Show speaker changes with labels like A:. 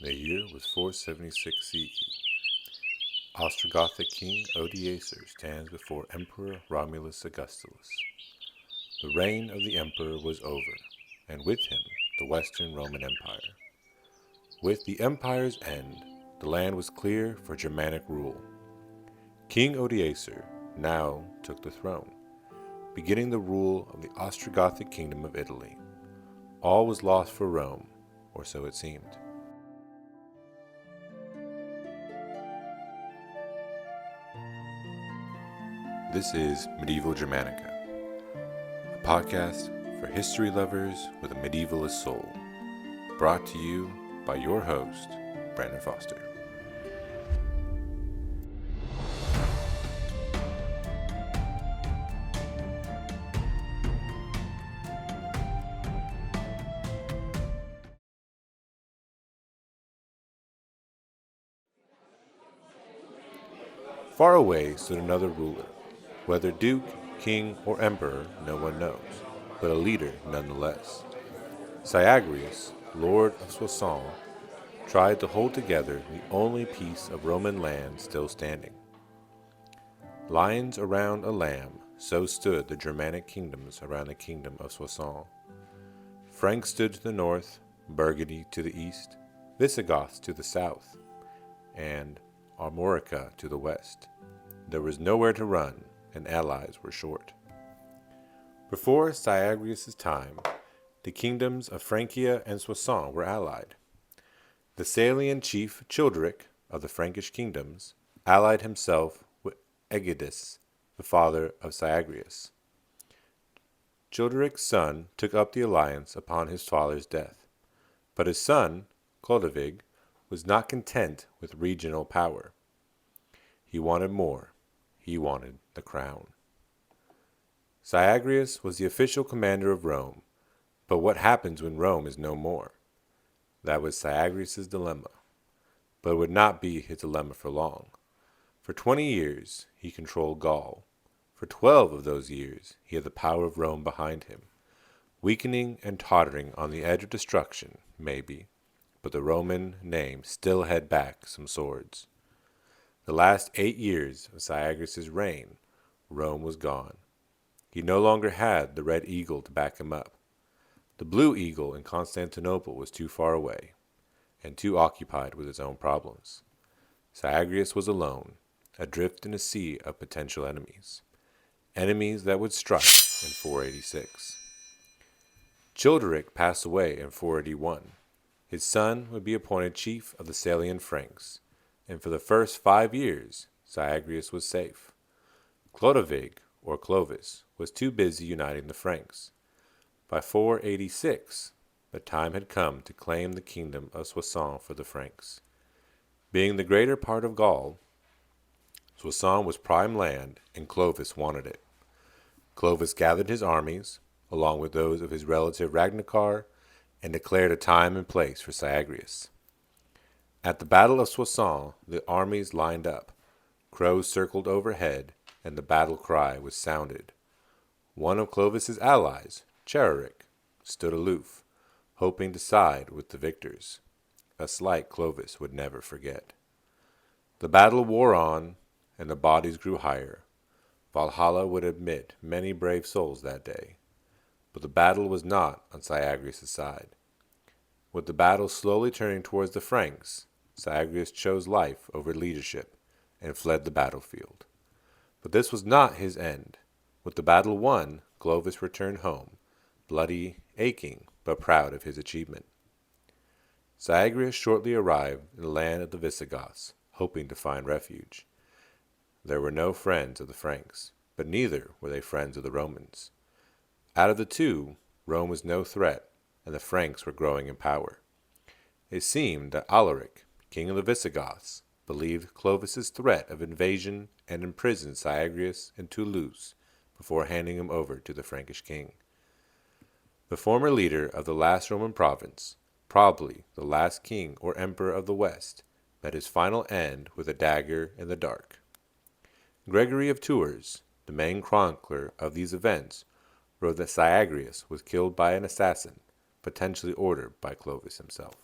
A: The year was 476 CE. Ostrogothic King Odoacer stands before Emperor Romulus Augustulus. The reign of the emperor was over, and with him the Western Roman Empire. With the empire's end, the land was clear for Germanic rule. King Odoacer now took the throne, beginning the rule of the Ostrogothic Kingdom of Italy. All was lost for Rome, or so it seemed. This is Medieval Germanica, a podcast for history lovers with a medievalist soul, brought to you by your host, Brandon Foster. Far away stood another ruler. Whether duke, king, or emperor, no one knows, but a leader nonetheless. Syagrius, lord of Soissons, tried to hold together the only piece of Roman land still standing. Lions around a lamb, so stood the Germanic kingdoms around the Kingdom of Soissons. Franks stood to the north, Burgundy to the east, Visigoths to the south, and Armorica to the west. There was nowhere to run, and allies were short. Before Syagrius' time, the kingdoms of Francia and Soissons were allied. The Salian chief Childeric of the Frankish kingdoms allied himself with Egidus, the father of Syagrius. Childeric's son took up the alliance upon his father's death, but his son, Clovis, was not content with regional power. He wanted more. He wanted the crown. Syagrius was the official commander of Rome, but what happens when Rome is no more? That was Syagrius' dilemma, but it would not be his dilemma for long. For 20 years, he controlled Gaul. For 12 of those years, he had the power of Rome behind him, weakening and tottering on the edge of destruction, maybe, but the Roman name still had back some swords. The last 8 years of Syagrius' reign, Rome was gone. He no longer had the red eagle to back him up. The blue eagle in Constantinople was too far away, and too occupied with his own problems. Syagrius was alone, adrift in a sea of potential enemies. Enemies that would strike in 486. Childeric passed away in 481. His son would be appointed chief of the Salian Franks, and for the first 5 years, Syagrius was safe. Clovis, or Clovis, was too busy uniting the Franks. By 486, the time had come to claim the kingdom of Soissons for the Franks. Being the greater part of Gaul, Soissons was prime land, and Clovis wanted it. Clovis gathered his armies, along with those of his relative Ragnacar, and declared a time and place for Syagrius. At the Battle of Soissons, the armies lined up. Crows circled overhead, and the battle cry was sounded. One of Clovis's allies, Childeric, stood aloof, hoping to side with the victors, a slight Clovis would never forget. The battle wore on, and the bodies grew higher. Valhalla would admit many brave souls that day, but the battle was not on Syagrius' side. With the battle slowly turning towards the Franks, Syagrius chose life over leadership and fled the battlefield. But this was not his end. With the battle won, Clovis returned home, bloody, aching, but proud of his achievement. Syagrius shortly arrived in the land of the Visigoths, hoping to find refuge. There were no friends of the Franks, but neither were they friends of the Romans. Out of the two, Rome was no threat, and the Franks were growing in power. It seemed that Alaric, king of the Visigoths, believed Clovis' threat of invasion and imprisoned Syagrius in Toulouse before handing him over to the Frankish king. The former leader of the last Roman province, probably the last king or emperor of the West, met his final end with a dagger in the dark. Gregory of Tours, the main chronicler of these events, wrote that Syagrius was killed by an assassin, potentially ordered by Clovis himself.